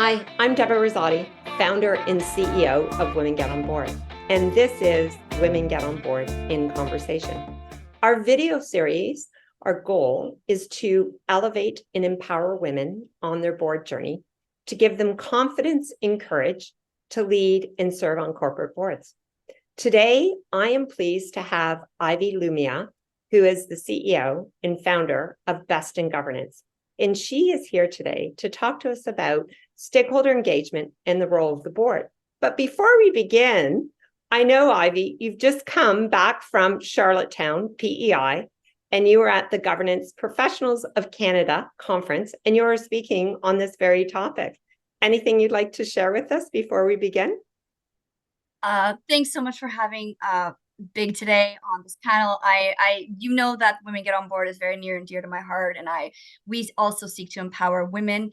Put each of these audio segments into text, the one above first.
Hi, I'm Deborah Rosati, founder and CEO of Women Get On Board, and this is Women Get On Board in Conversation. Our video series, our goal is to elevate and empower women on their board journey, to give them confidence and courage to lead and serve on corporate boards. Today, I am pleased to have Ivy Lumia, who is the CEO and founder of Best in Governance. And she is here today to talk to us about stakeholder engagement and the role of the board. But before we begin, I know, Ivy, you've just come back from Charlottetown, PEI, and you were at the Governance Professionals of Canada conference, and you were speaking on this very topic. Anything you'd like to share with us before we begin? Thanks so much for having Big today on this panel. You know that Women Get On Board is very near and dear to my heart, and we also seek to empower women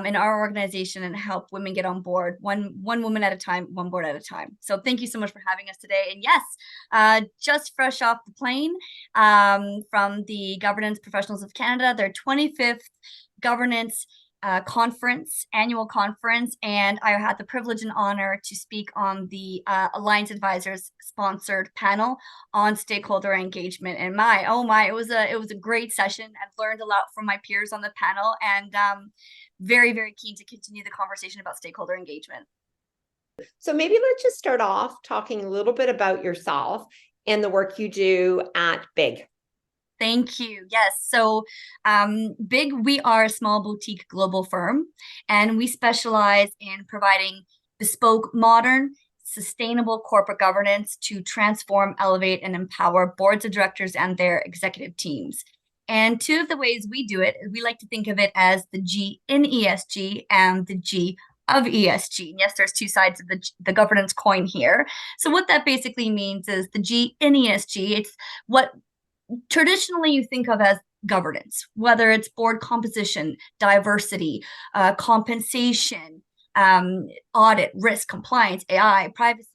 in our organization and help women get on board one woman at a time, one board at a time. So thank you so much for having us today. And yes, just fresh off the plane from the Governance Professionals of Canada, their 25th governance annual conference, and I had the privilege and honor to speak on the Alliance Advisors sponsored panel on stakeholder engagement. And it was a great session. I've learned a lot from my peers on the panel, and very, very keen to continue the conversation about stakeholder engagement. So maybe let's just start off talking a little bit about yourself and the work you do at BIG. Thank you. Yes. So BIG, we are a small boutique global firm, and we specialize in providing bespoke, modern, sustainable corporate governance to transform, elevate, and empower boards of directors and their executive teams. And two of the ways we do it, we like to think of it as the G in ESG and the G of ESG. And yes, there's two sides of the governance coin here. So what that basically means is the G in ESG, it's what traditionally you think of as governance, whether it's board composition, diversity, compensation, audit, risk, compliance, AI, privacy.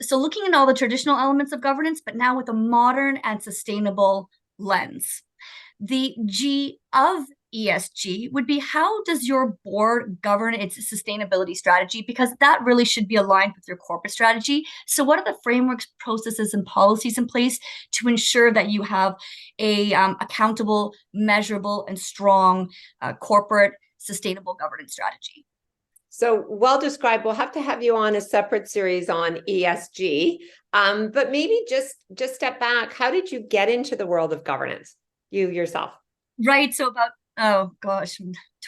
So looking at all the traditional elements of governance, but now with a modern and sustainable lens. The G of ESG would be, how does your board govern its sustainability strategy? Because that really should be aligned with your corporate strategy. So what are the frameworks, processes, and policies in place to ensure that you have a accountable, measurable, and strong corporate sustainable governance strategy? So well described. We'll have to have you on a separate series on ESG, but maybe just step back. How did you get into the world of governance, you yourself? Right. So about, oh gosh,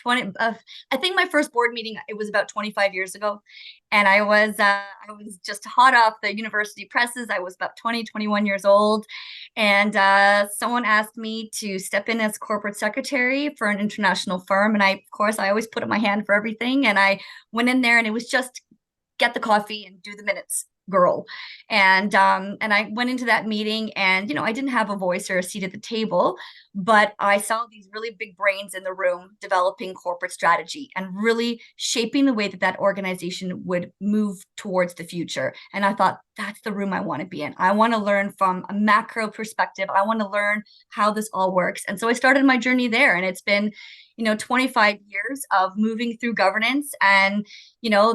20, I think my first board meeting, it was about 25 years ago. And I was just hot off the university presses. I was about 20, 21 years old. And someone asked me to step in as corporate secretary for an international firm. And of course, I always put up my hand for everything. And I went in there, and it was just get the coffee and do the minutes girl. And I went into that meeting, and I didn't have a voice or a seat at the table, but I saw these really big brains in the room developing corporate strategy and really shaping the way that organization would move towards the future. And I thought, that's the room I want to be in. I want to learn from a macro perspective. I want to learn how this all works. And so I started my journey there, and it's been 25 years of moving through governance. And,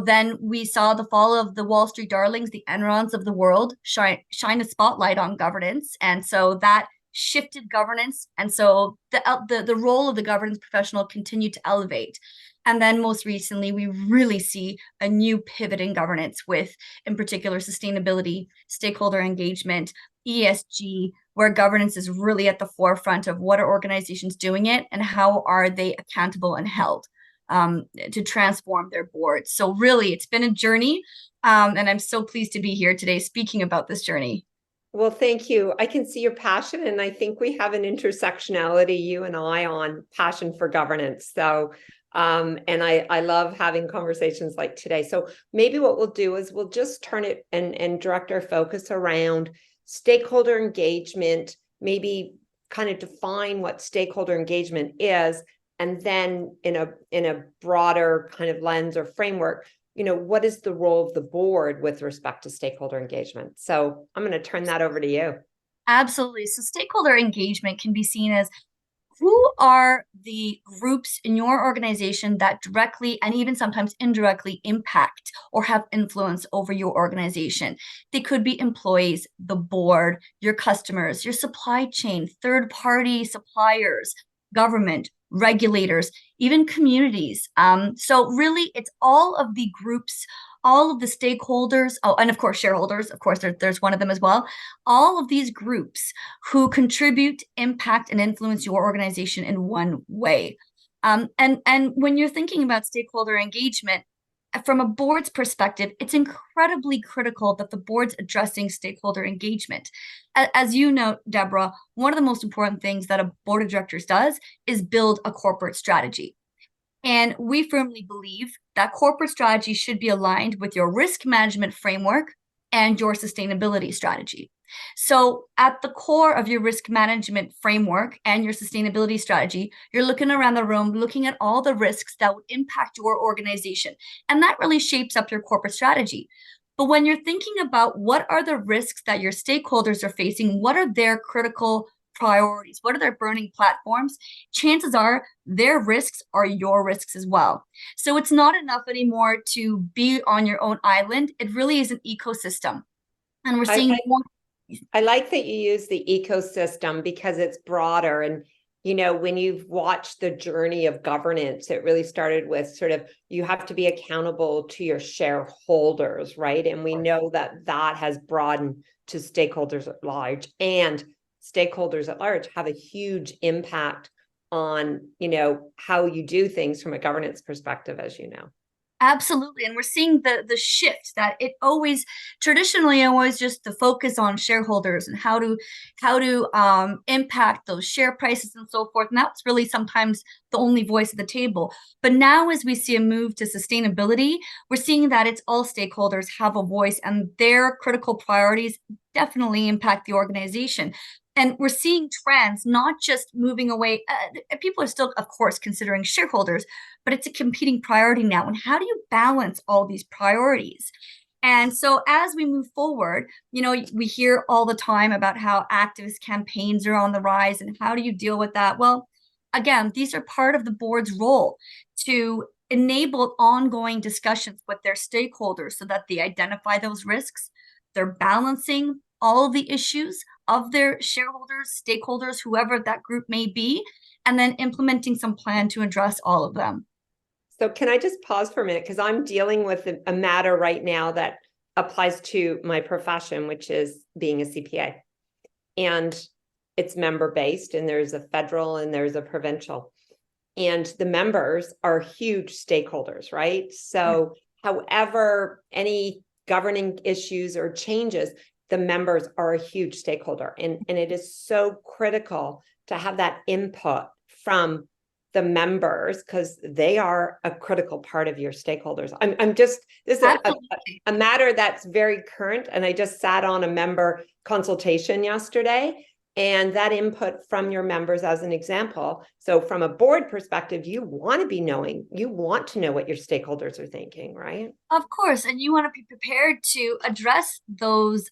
then we saw the fall of the Wall Street darlings, the Enrons of the world, shine a spotlight on governance. And so that shifted governance. And so the role of the governance professional continued to elevate. And then most recently, we really see a new pivot in governance with, in particular, sustainability, stakeholder engagement, ESG, where governance is really at the forefront of what are organizations doing it and how are they accountable and held to transform their boards. So really, it's been a journey, and I'm so pleased to be here today speaking about this journey. Well, thank you. I can see your passion, and I think we have an intersectionality, you and I, on passion for governance. So, and I love having conversations like today. So maybe what we'll do is we'll just turn it and direct our focus around stakeholder engagement, maybe kind of define what stakeholder engagement is, and then in a broader kind of lens or framework, what is the role of the board with respect to stakeholder engagement? So I'm going to turn that over to you. Absolutely. So stakeholder engagement can be seen as who are the groups in your organization that directly and even sometimes indirectly impact or have influence over your organization? They could be employees, the board, your customers, your supply chain, third-party suppliers, government, regulators, even communities. So really, it's all of the groups, all of the stakeholders, oh, and of course, shareholders, of course, there's one of them as well. All of these groups who contribute, impact, and influence your organization in one way. And when you're thinking about stakeholder engagement, from a board's perspective, it's incredibly critical that the board's addressing stakeholder engagement. As you know, Deborah, one of the most important things that a board of directors does is build a corporate strategy. And we firmly believe that corporate strategy should be aligned with your risk management framework and your sustainability strategy. So at the core of your risk management framework and your sustainability strategy, you're looking around the room, looking at all the risks that would impact your organization. And that really shapes up your corporate strategy. But when you're thinking about what are the risks that your stakeholders are facing, what are their critical priorities, what are their burning platforms, chances are their risks are your risks as well. So it's not enough anymore to be on your own island. It really is an ecosystem. And we're seeing more. I like that you use the ecosystem because it's broader. And, you know, when you've watched the journey of governance, it really started with sort of, you have to be accountable to your shareholders, right? And we know that that has broadened to stakeholders at large, and stakeholders at large have a huge impact on, you know, how you do things from a governance perspective, as you know. Absolutely. And we're seeing the shift that it always traditionally always just the focus on shareholders and how to impact those share prices and so forth. And that's really sometimes the only voice at the table. But now as we see a move to sustainability, we're seeing that it's all stakeholders have a voice and their critical priorities definitely impact the organization. And we're seeing trends not just moving away. People are still, of course, considering shareholders, but it's a competing priority now. And how do you balance all these priorities? And so as we move forward, you know, we hear all the time about how activist campaigns are on the rise and how do you deal with that? Well, again, these are part of the board's role to enable ongoing discussions with their stakeholders so that they identify those risks. They're balancing all of the issues of their shareholders, stakeholders, whoever that group may be, and then implementing some plan to address all of them. So can I just pause for a minute? Because I'm dealing with a matter right now that applies to my profession, which is being a CPA. And it's member-based, and there's a federal and there's a provincial. And the members are huge stakeholders, right? So however, any governing issues or changes, the members are a huge stakeholder. And it is so critical to have that input from the members because they are a critical part of your stakeholders. This is a matter that's very current. And I just sat on a member consultation yesterday, and that input from your members as an example. So from a board perspective, you want to know what your stakeholders are thinking, right? Of course, and you want to be prepared to address those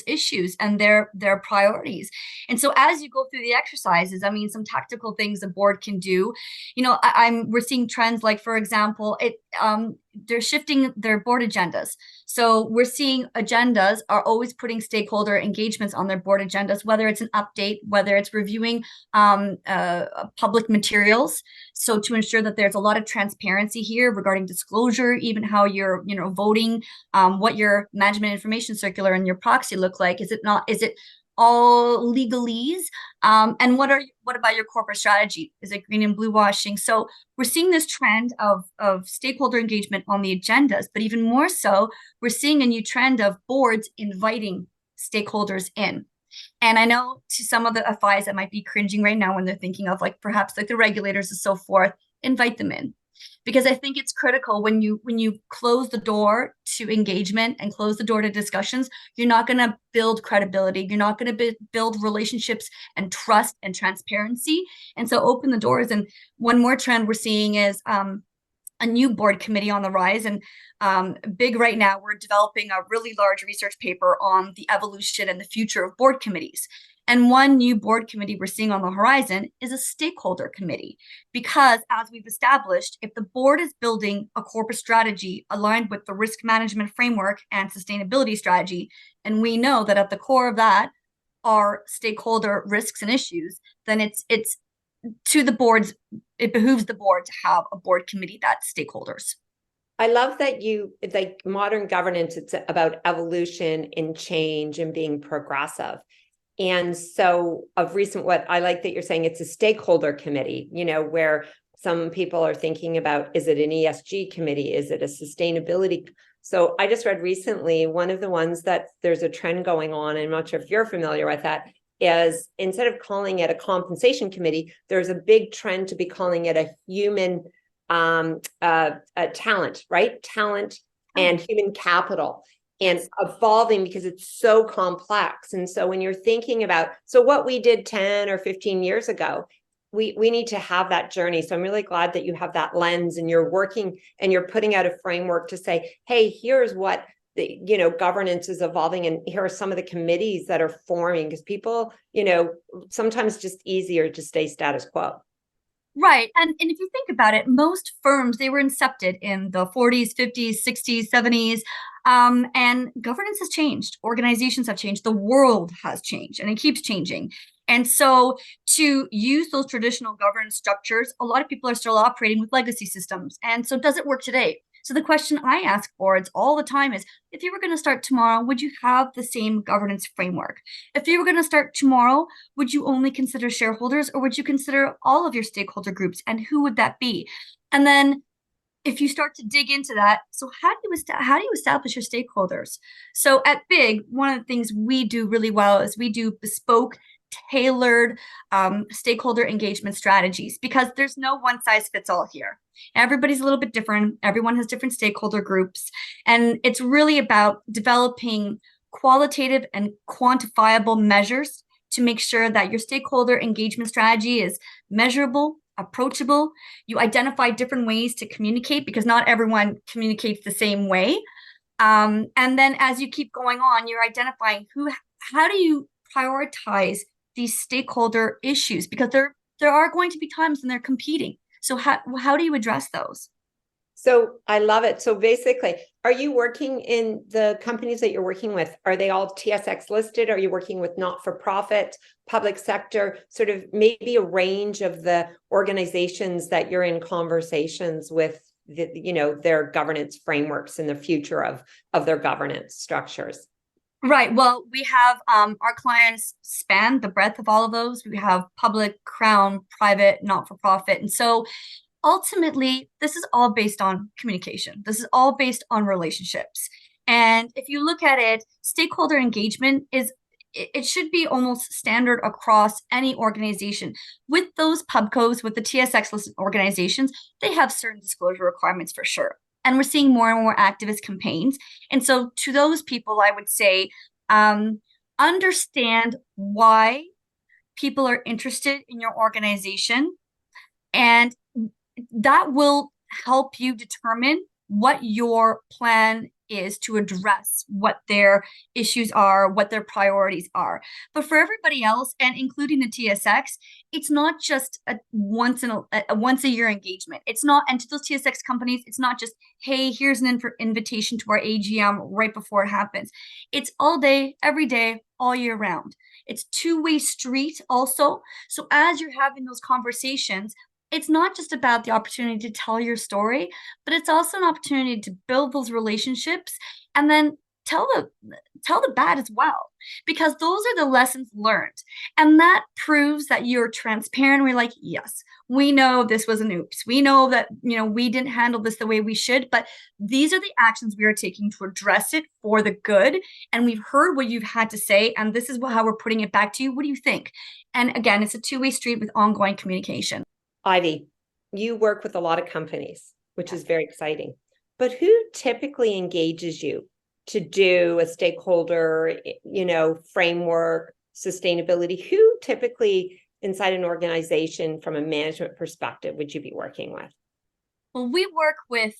issues and their priorities. And so as you go through the exercises, I mean, some tactical things the board can do. You know, we're seeing trends like, for example, they're shifting their board agendas. So we're seeing agendas are always putting stakeholder engagements on their board agendas, whether it's an update, whether it's reviewing public materials. So to ensure that there's a lot of transparency here regarding disclosure, even how you're, you know, voting, what your management information circular and your proxy look like. Is it all legalese? And what about your corporate strategy? Is it green and blue washing? So we're seeing this trend of stakeholder engagement on the agendas, but even more so, we're seeing a new trend of boards inviting stakeholders in. And I know to some of the FIs that might be cringing right now when they're thinking of like perhaps like the regulators and so forth, invite them in. Because I think it's critical when you close the door to engagement and close the door to discussions, you're not going to build credibility. You're not going to build relationships and trust and transparency. And so open the doors. And one more trend we're seeing is a new board committee on the rise. And big right now, we're developing a really large research paper on the evolution and the future of board committees. And one new board committee we're seeing on the horizon is a stakeholder committee, because as we've established, if the board is building a corporate strategy aligned with the risk management framework and sustainability strategy, and we know that at the core of that are stakeholder risks and issues, then it's to the boards, it behooves the board to have a board committee that's stakeholders. I love that you like modern governance. It's about evolution and change and being progressive. And so of recent, what I like that you're saying, it's a stakeholder committee, where some people are thinking about, is it an ESG committee? Is it a sustainability? So I just read recently, one of the ones that there's a trend going on, and I'm not sure if you're familiar with that, is instead of calling it a compensation committee, there's a big trend to be calling it a human talent, right? Talent and human capital, and evolving because it's so complex. And so when you're thinking about, so what we did 10 or 15 years ago, we need to have that journey. So I'm really glad that you have that lens and you're working and you're putting out a framework to say, hey, here's what the, governance is evolving, and here are some of the committees that are forming, because people, sometimes just easier to stay status quo. Right. And if you think about it, most firms, they were incepted in the 40s, 50s, 60s, 70s. And governance has changed. Organizations have changed. The world has changed, and it keeps changing. And so to use those traditional governance structures, a lot of people are still operating with legacy systems. And so does it work today? So the question I ask boards all the time is, if you were going to start tomorrow, would you have the same governance framework? If you were going to start tomorrow, would you only consider shareholders, or would you consider all of your stakeholder groups, and who would that be? And then if you start to dig into that, so how do you establish your stakeholders? So at Big, one of the things we do really well is we do bespoke, tailored stakeholder engagement strategies, because there's no one size fits all here. Everybody's a little bit different. Everyone has different stakeholder groups. And it's really about developing qualitative and quantifiable measures to make sure that your stakeholder engagement strategy is measurable, approachable. You identify different ways to communicate, because not everyone communicates the same way. And then as you keep going on, you're identifying how do you prioritize these stakeholder issues, because there are going to be times when they're competing. So how do you address those? So I love it. So basically, are you working in the companies that you're working with? Are they all TSX listed? Are you working with not-for-profit, public sector, sort of maybe a range of the organizations that you're in conversations with, their governance frameworks and the future of their governance structures? Right. Well, we have our clients span the breadth of all of those. We have public, crown, private, not-for-profit. And so ultimately, this is all based on communication. This is all based on relationships. And if you look at it, stakeholder engagement it should be almost standard across any organization. With those pubcos, with the TSX-listed organizations, they have certain disclosure requirements for sure. And we're seeing more and more activist campaigns. And so to those people, I would say, understand why people are interested in your organization, and that will help you determine what your plan is to address what their issues are, what their priorities are. But for everybody else, and including the TSX, it's not just a once a year engagement. It's not, and to those TSX companies, it's not just, hey, here's an invitation to our AGM right before it happens. It's all day, every day, all year round. It's two-way street also. So as you're having those conversations, it's not just about the opportunity to tell your story, but it's also an opportunity to build those relationships and then tell the bad as well, because those are the lessons learned. And that proves that you're transparent. We're like, yes, we know this was an oops. We know that, we didn't handle this the way we should, but these are the actions we are taking to address it for the good. And we've heard what you've had to say, and this is how we're putting it back to you. What do you think? And again, it's a two-way street with ongoing communication. Ivy, you work with a lot of companies, which is very exciting. But who typically engages you to do a stakeholder, framework, sustainability? Who typically inside an organization from a management perspective would you be working with? Well, we work with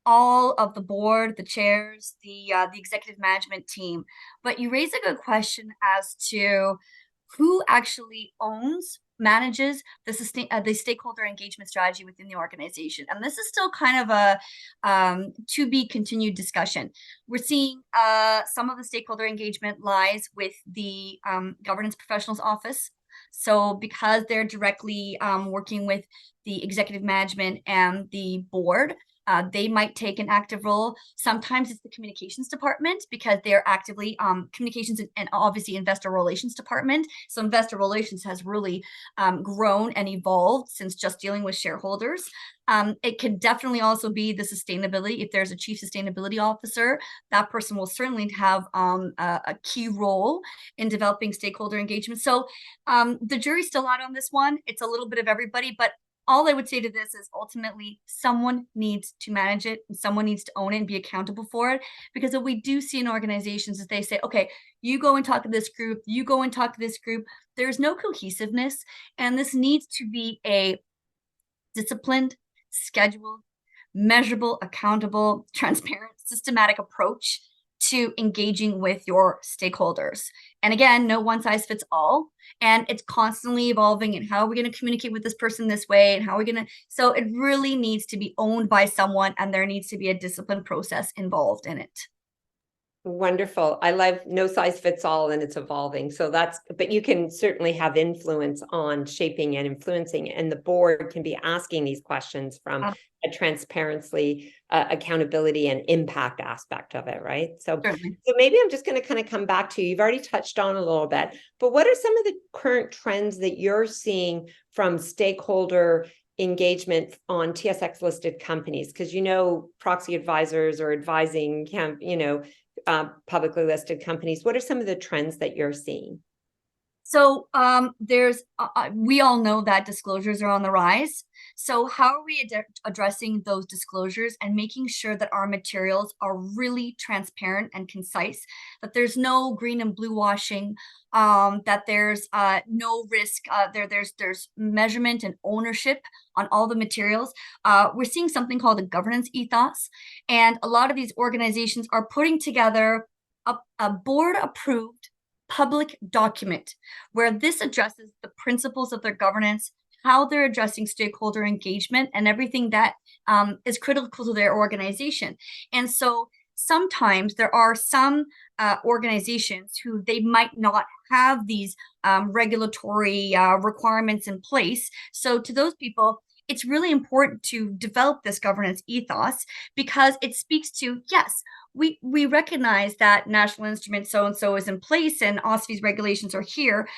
all of the board, the chairs, the executive management team. But you raise a good question as to who actually owns, manages the stakeholder engagement strategy within the organization. And this is still kind of a to be continued discussion. We're seeing some of the stakeholder engagement lies with the governance professionals office. So because they're directly working with the executive management and the board, they might take an active role. Sometimes it's the communications department because they're actively communications and obviously investor relations department. So investor relations has really grown and evolved since just dealing with shareholders. It could definitely also be the sustainability. If there's a chief sustainability officer, that person will certainly have a key role in developing stakeholder engagement. So the jury's still out on this one. It's a little bit of everybody, but all I would say to this is ultimately someone needs to manage it and someone needs to own it and be accountable for it. Because what we do see in organizations is they say, okay, you go and talk to this group, you go and talk to this group. There's no cohesiveness. And this needs to be a disciplined, scheduled, measurable, accountable, transparent, systematic approach to engaging with your stakeholders. And again, no one size fits all. And it's constantly evolving. And how are we going to communicate with this person this way? And how are we going to? So it really needs to be owned by someone, and there needs to be a disciplined process involved in it. Wonderful. I love no size fits all, and it's evolving. So but you can certainly have influence on shaping and influencing, and the board can be asking these questions from a transparency, accountability, and impact aspect of it, right? So maybe I'm just going to kind of come back to you. You've already touched on a little bit, but what are some of the current trends that you're seeing from stakeholder engagement on TSX listed companies? Because, proxy advisors are advising, publicly listed companies. What are some of the trends that you're seeing? So we all know that disclosures are on the rise. So how are we addressing those disclosures and making sure that our materials are really transparent and concise, that there's no green and blue washing, that there's no risk, there's measurement and ownership on all the materials. We're seeing something called a governance ethos. And a lot of these organizations are putting together a board approved public document where this addresses the principles of their governance, how they're addressing stakeholder engagement, and everything that is critical to their organization. And so sometimes there are some organizations who they might not have these regulatory requirements in place. So to those people, it's really important to develop this governance ethos because it speaks to, yes, we recognize that national instrument so-and-so is in place and OSFI's regulations are here.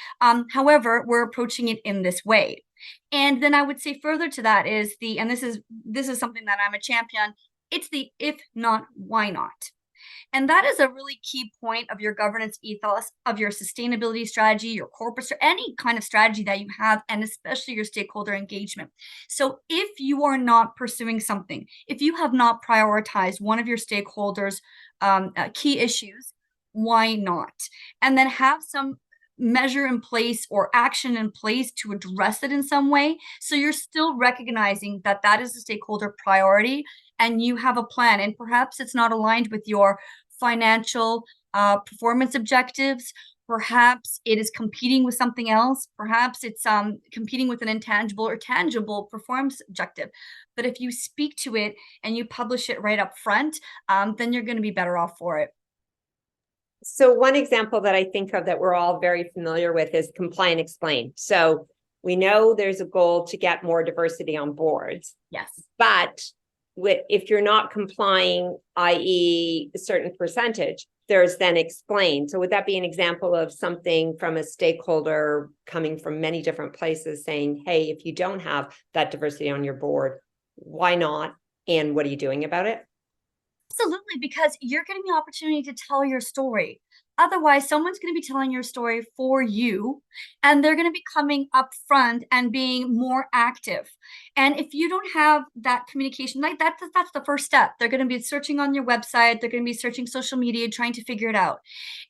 However, we're approaching it in this way. And then I would say further to that is and this is something that I'm a champion, it's the if not, why not? And that is a really key point of your governance ethos, of your sustainability strategy, your corporate, any kind of strategy that you have, and especially your stakeholder engagement. So if you are not pursuing something, if you have not prioritized one of your stakeholders' key issues, why not? And then have some measure in place or action in place to address it in some way. So you're still recognizing that that is a stakeholder priority and you have a plan. And perhaps it's not aligned with your financial performance objectives. Perhaps it is competing with something else. Perhaps it's competing with an intangible or tangible performance objective. But if you speak to it and you publish it right up front, then you're going to be better off for it. So one example that I think of that we're all very familiar with is comply and explain. So we know there's a goal to get more diversity on boards. Yes. But if you're not complying, i.e. a certain percentage, there's then explain. So would that be an example of something from a stakeholder coming from many different places saying, hey, if you don't have that diversity on your board, why not? And what are you doing about it? Absolutely, because you're getting the opportunity to tell your story. Otherwise, someone's going to be telling your story for you, and they're going to be coming up front and being more active. And if you don't have that communication, like that's the first step. They're going to be searching on your website. They're going to be searching social media, trying to figure it out.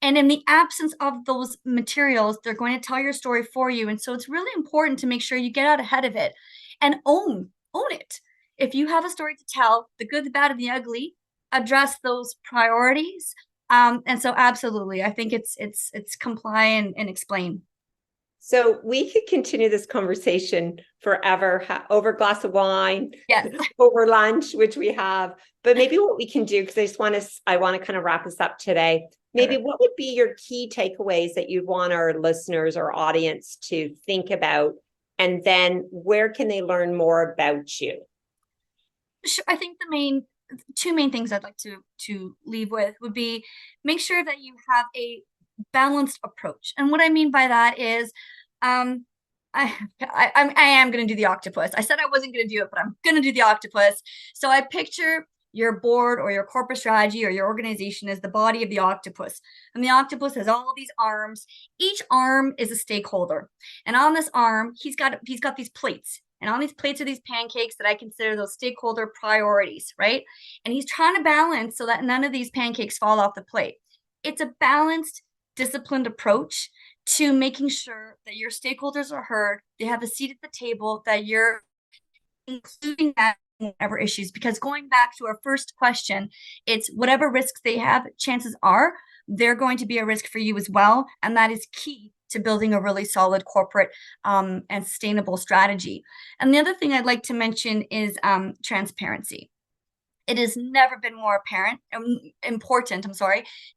And in the absence of those materials, they're going to tell your story for you. And so it's really important to make sure you get out ahead of it and own it. If you have a story to tell, the good, the bad, and the ugly, address those priorities. And so absolutely, I think it's comply and explain. So we could continue this conversation forever over a glass of wine, Yes. over lunch, which we have. But maybe what we can do, because I want to kind of wrap us up today. Maybe what would be your key takeaways that you'd want our listeners or audience to think about? And then where can they learn more about you? Sure. I think the two main things I'd like to leave with would be make sure that you have a balanced approach. And what I mean by that is, I am going to do the octopus. I said I wasn't going to do it, but I'm going to do the octopus. So I picture your board or your corporate strategy or your organization as the body of the octopus. And the octopus has all these arms. Each arm is a stakeholder. And on this arm, he's got these plates. And on these plates are these pancakes that I consider those stakeholder priorities, right? And he's trying to balance so that none of these pancakes fall off the plate. It's a balanced, disciplined approach to making sure that your stakeholders are heard, they have a seat at the table, that you're including that in whatever issues. Because going back to our first question, it's whatever risks they have, chances are they're going to be a risk for you as well. And that is key to building a really solid corporate and sustainable strategy. And the other thing I'd like to mention is transparency. It has never been more important,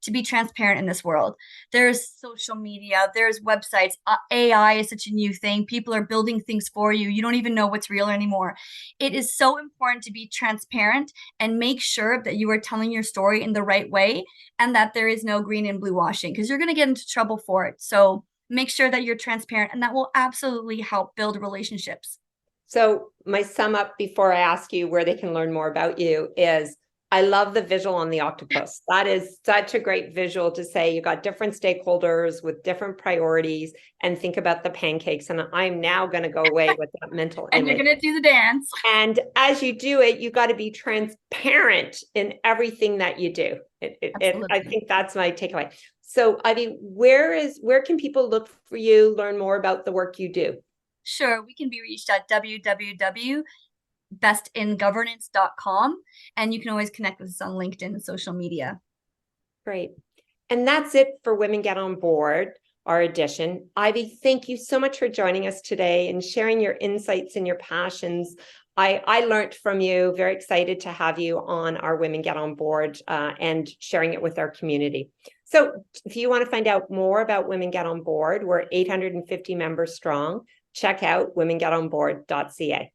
to be transparent in this world. There's social media, there's websites, AI is such a new thing. People are building things for you. You don't even know what's real anymore. It is so important to be transparent and make sure that you are telling your story in the right way and that there is no green and blue washing, because you're going to get into trouble for it. So make sure that you're transparent, and that will absolutely help build relationships. So my sum up before I ask you where they can learn more about you is, I love the visual on the octopus. That is such a great visual to say you got different stakeholders with different priorities, and think about the pancakes. And I'm now going to go away with that mental And image. you're going to do the dance. And as you do it, you got to be transparent in everything that you do. I think that's my takeaway. So Ivy, where can people look for you, learn more about the work you do? Sure, we can be reached at www.bestingovernance.com, and you can always connect with us on LinkedIn and social media. Great. And that's it for Women Get on Board, our edition. Ivy, thank you so much for joining us today and sharing your insights and your passions. I learned from you, very excited to have you on our Women Get on Board and sharing it with our community. So if you want to find out more about Women Get on Board, we're 850 members strong. Check out womengetonboard.ca.